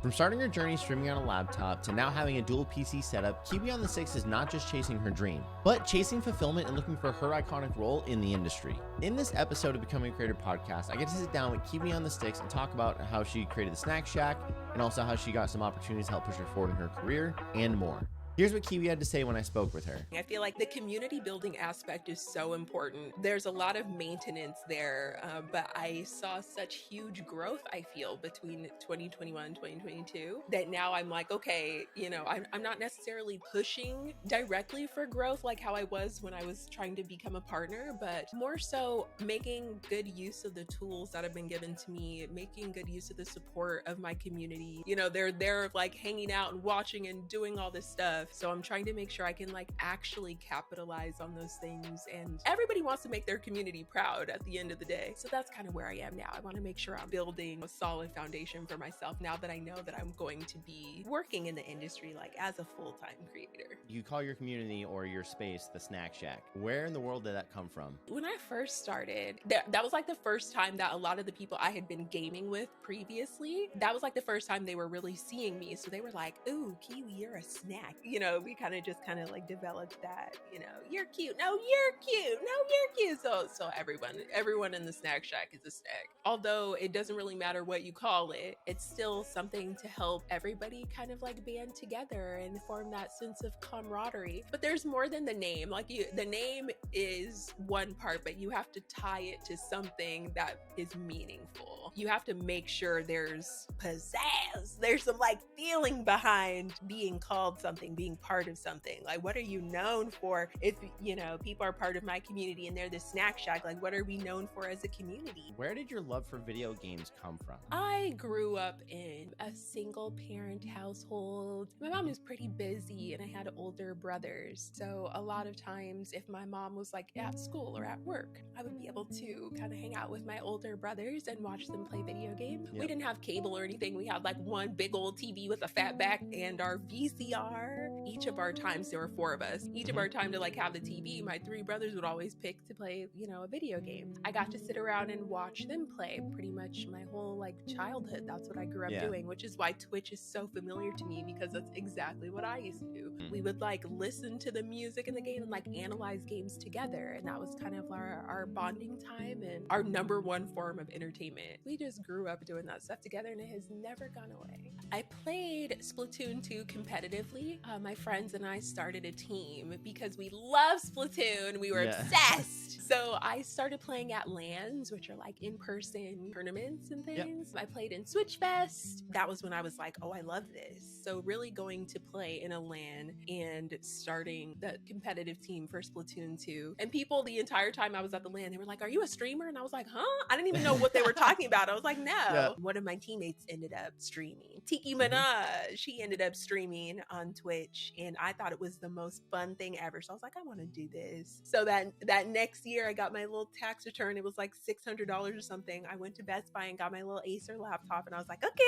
From starting her journey streaming on a laptop to now having a dual PC setup, KiwiOnTheSticks is not just chasing her dream, but chasing fulfillment and looking for her iconic role in the industry. In this episode of Becoming a Creator podcast, I get to sit down with KiwiOnTheSticks and talk about how she created the Snack Shack and also how she got some opportunities to help push her forward in her career and more. Here's what Kiwi had to say when I spoke with her. I feel like the community building aspect is so important. There's a lot of maintenance there, but I saw such huge growth, I feel, between 2021 and 2022 that now I'm like, okay, you know, I'm not necessarily pushing directly for growth like how I was when I was trying to become a partner, but more so making good use of the tools that have been given to me, making good use of the support of my community. You know, they're there like hanging out and watching and doing all this stuff. So I'm trying to make sure I can like actually capitalize on those things, and everybody wants to make their community proud at the end of the day. So that's kind of where I am now. I want to make sure I'm building a solid foundation for myself now that I know that I'm going to be working in the industry like as a full-time creator. You call your community or your space the Snack Shack. Where in the world did that come from? When I first started, that was like the first time that a lot of the people I had been gaming with previously, that was like the first time they were really seeing me. So they were like, ooh, Kiwi, you're a snack. You know, we kind of like developed that, you know, you're cute. No, you're cute. No, you're cute. So everyone in the Snack Shack is a snack. Although it doesn't really matter what you call it, it's still something to help everybody kind of like band together and form that sense of camaraderie. But there's more than the name. Like the name is one part, but you have to tie it to something that is meaningful. You have to make sure there's pizzazz. There's some like feeling behind being called something, being part of something. Like, what are you known for? If, you know, people are part of my community and they're the Snack Shack, like, what are we known for as a community? Where did your love for video games come from? I grew up in a single parent household. My mom was pretty busy and I had older brothers. So a lot of times if my mom was like at school or at work, I would be able to kind of hang out with my older brothers and watch them play video games. Yep. We didn't have cable or anything. We had like one big old TV with a fat back and our VCR. Each of our times, there were four of us. Each of our time to like have the TV, my three brothers would always pick to play, you know, a video game. I got to sit around and watch them play pretty much my whole like childhood. That's what I grew up doing, which is why Twitch is so familiar to me, because that's exactly what I used to do. We would like listen to the music in the game and like analyze games together. And that was kind of our bonding time and our number one form of entertainment. We just grew up doing that stuff together and it has never gone away. I played Splatoon 2 competitively. My friends and I started a team because we love Splatoon. We were obsessed. So I started playing at LANs, which are like in-person tournaments and things. Yep. I played in Switch Fest. That was when I was like, oh, I love this. So really going to play in a LAN and starting the competitive team for Splatoon 2. And people the entire time I was at the LAN, they were like, are you a streamer? And I was like, huh? I didn't even know what they were talking about. I was like, no. Yeah. One of my teammates ended up streaming. Tiki Minaj, she ended up streaming on Twitch, and I thought it was the most fun thing ever. So I was like, I want to do this. So that next year I got my little tax return. It was like $600 or something. I went to Best Buy and got my little Acer laptop, and I was like, okay,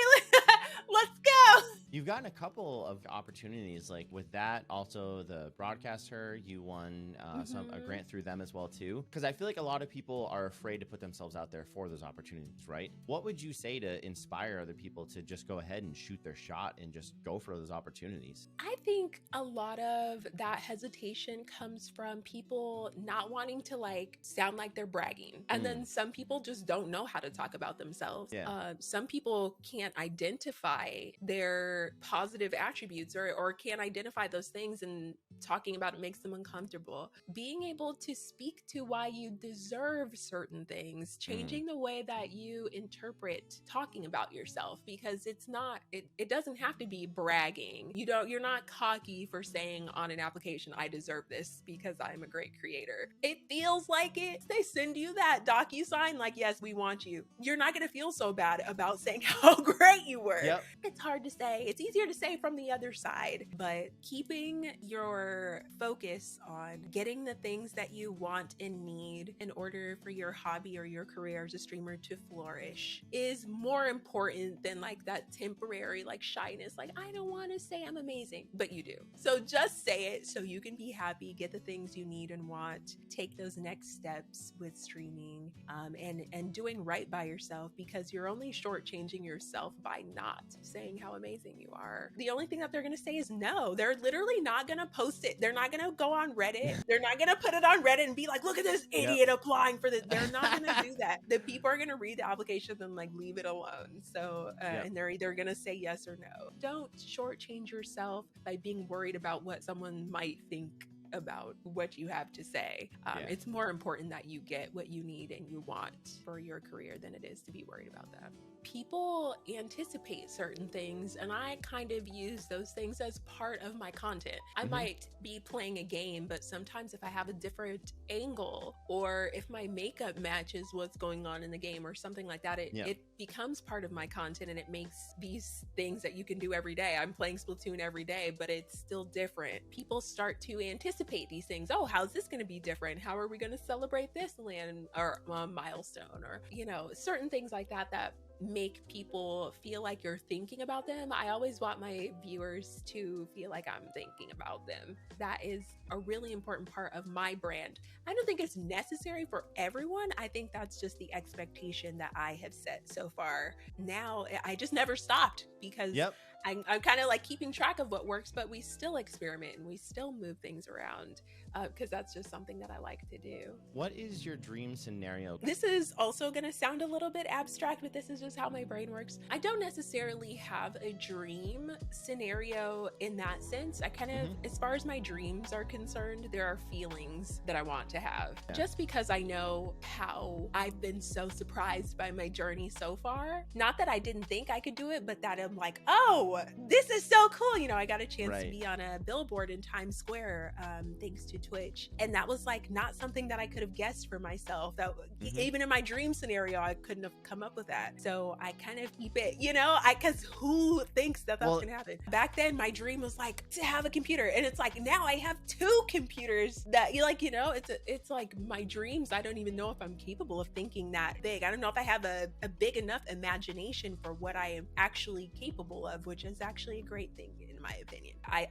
let's go. You've gotten a couple of opportunities like with that. Also the broadcaster, you won a grant through them as well too. Because I feel like a lot of people are afraid to put themselves out there for those opportunities, right? What would you say to inspire other people to just go ahead and shoot their shot and just go for those opportunities? I think a lot of that hesitation comes from people not wanting to like sound like they're bragging. And then some people just don't know how to talk about themselves. Yeah. Some people can't identify their positive attributes or can't identify those things, and talking about it makes them uncomfortable. Being able to speak to why you deserve certain things, changing the way that you interpret talking about yourself, because it doesn't have to be bragging. You're not cocky for saying on an application, I deserve this because I'm a great creator. It feels like it. They send you that DocuSign like, yes, we want you. You're not going to feel so bad about saying how great you were. Yep. It's hard to say. It's easier to say from the other side, but keeping your focus on getting the things that you want and need in order for your hobby or your career as a streamer to flourish is more important than like that temporary like shyness. Like, I don't want to say I'm amazing, but you do. So just say it so you can be happy, get the things you need and want, take those next steps with streaming, and doing right by yourself, because you're only shortchanging yourself by not saying how amazing you are. The only thing that they're going to say is no. They're literally not going to post it. They're not going to go on Reddit. They're not going to put it on Reddit and be like, look at this idiot applying for this. They're not going to do that. The people are going to read the application and like leave it alone. So, and they're either going to say yes or no. Don't shortchange yourself by being worried about what someone might think about what you have to say. It's more important that you get what you need and you want for your career than it is to be worried about that. People anticipate certain things, and I kind of use those things as part of my content. I might be playing a game, but sometimes if I have a different angle, or if my makeup matches what's going on in the game or something like that, it becomes part of my content, and it makes these things that you can do every day. I'm playing Splatoon every day, but it's still different. People start to anticipate these things. Oh, how's this going to be different? How are we going to celebrate this land or milestone, or, you know, certain things like that that make people feel like you're thinking about them. I always want my viewers to feel like I'm thinking about them. That is a really important part of my brand. I don't think it's necessary for everyone. I think that's just the expectation that I have set so far. Now, I just never stopped because I'm kind of like keeping track of what works, but we still experiment and we still move things around because that's just something that I like to do. What is your dream scenario? This is also going to sound a little bit abstract, but this is just how my brain works. I don't necessarily have a dream scenario in that sense. I kind of, as far as my dreams are concerned, there are feelings that I want to have. Just because I know how I've been so surprised by my journey so far. Not that I didn't think I could do it, but that I'm like, oh, this is so cool. You know, I got a chance to be on a billboard in Times Square thanks to Twitch. And that was like not something that I could have guessed for myself. That even in my dream scenario, I couldn't have come up with that. So I kind of keep it, you know, because who thinks that that's gonna happen? Back then, my dream was like to have a computer, and it's like now I have 2 computers that you like, you know, it's like my dreams. I don't even know if I'm capable of thinking that big. I don't know if I have a big enough imagination for what I am actually capable of, which is actually a great thing in my opinion. I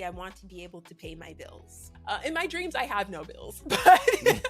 want to be able to pay my bills. In my dreams, I have no bills, but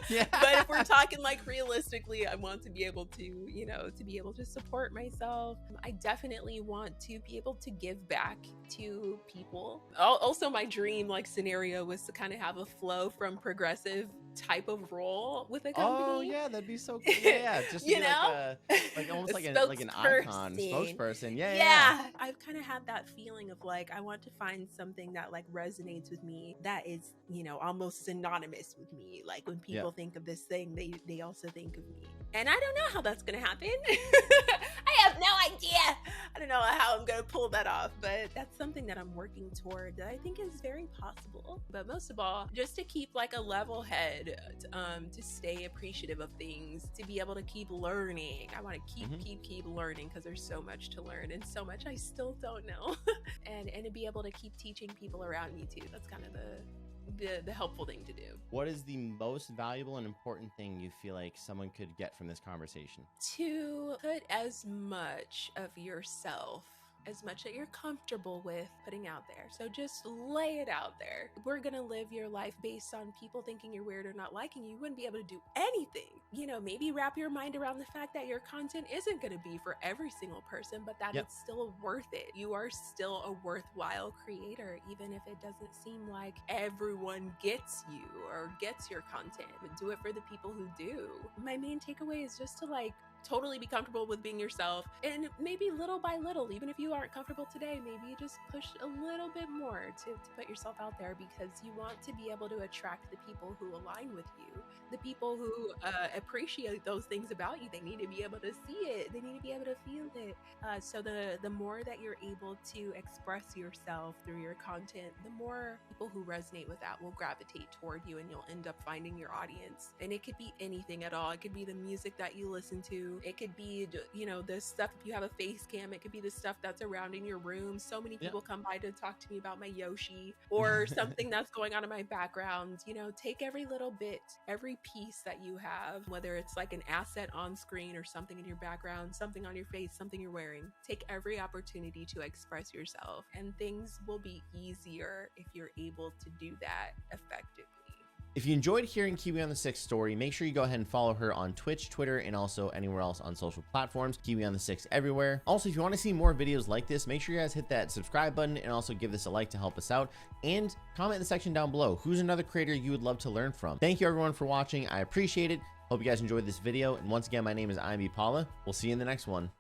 if we're talking like realistically, I want to be able to, you know, to be able to support myself. I definitely want to be able to give back to people. Also, my dream like scenario was to kind of have a flow from progressive type of role with a company. Oh yeah, that'd be so cool. Yeah, just to you be know, like almost like an icon spokesperson. Yeah. I've kind of had that feeling of like I want to find something that like resonates with me, that is, you know, almost synonymous with me. Like when people think of this thing, they also think of me. And I don't know how that's gonna happen. I have no idea. I don't know how I'm gonna pull that off, but that's something that I'm working toward that I think is very possible. But most of all, just to keep like a level head, to stay appreciative of things, to be able to keep learning. I want to keep learning because there's so much to learn and so much I still don't know. and to be able to keep teaching people around me too. That's kind of the helpful thing to do. What is the most valuable and important thing you feel like someone could get from this conversation? To put as much of yourself, as much that you're comfortable with putting out there. So just lay it out there. We're gonna live your life based on people thinking you're weird or not liking you. You wouldn't be able to do anything. You know, maybe wrap your mind around the fact that your content isn't gonna be for every single person, but that it's still worth it. You are still a worthwhile creator, even if it doesn't seem like everyone gets you or gets your content. But do it for the people who do. My main takeaway is just to like totally be comfortable with being yourself, and maybe little by little, even if you aren't comfortable today, maybe you just push a little bit more to put yourself out there, because you want to be able to attract the people who align with you, the people who appreciate those things about you. They need to be able to see it, they need to be able to feel it. So the more that you're able to express yourself through your content, the more people who resonate with that will gravitate toward you, and you'll end up finding your audience. And it could be anything at all. It could be the music that you listen to, you. It could be, you know, the stuff, if you have a face cam, it could be the stuff that's around in your room. So many people come by to talk to me about my Yoshi or something that's going on in my background. You know, take every little bit, every piece that you have, whether it's like an asset on screen or something in your background, something on your face, something you're wearing. Take every opportunity to express yourself, and things will be easier if you're able to do that effectively. If you enjoyed hearing Kiwi on the Stick's story, make sure you go ahead and follow her on Twitch, Twitter, and also anywhere else on social platforms. Kiwi on the Sticks everywhere. Also, if you want to see more videos like this, make sure you guys hit that subscribe button and also give this a like to help us out. And comment in the section down below, who's another creator you would love to learn from. Thank you everyone for watching. I appreciate it. Hope you guys enjoyed this video. And once again, my name is IMB Paula. We'll see you in the next one.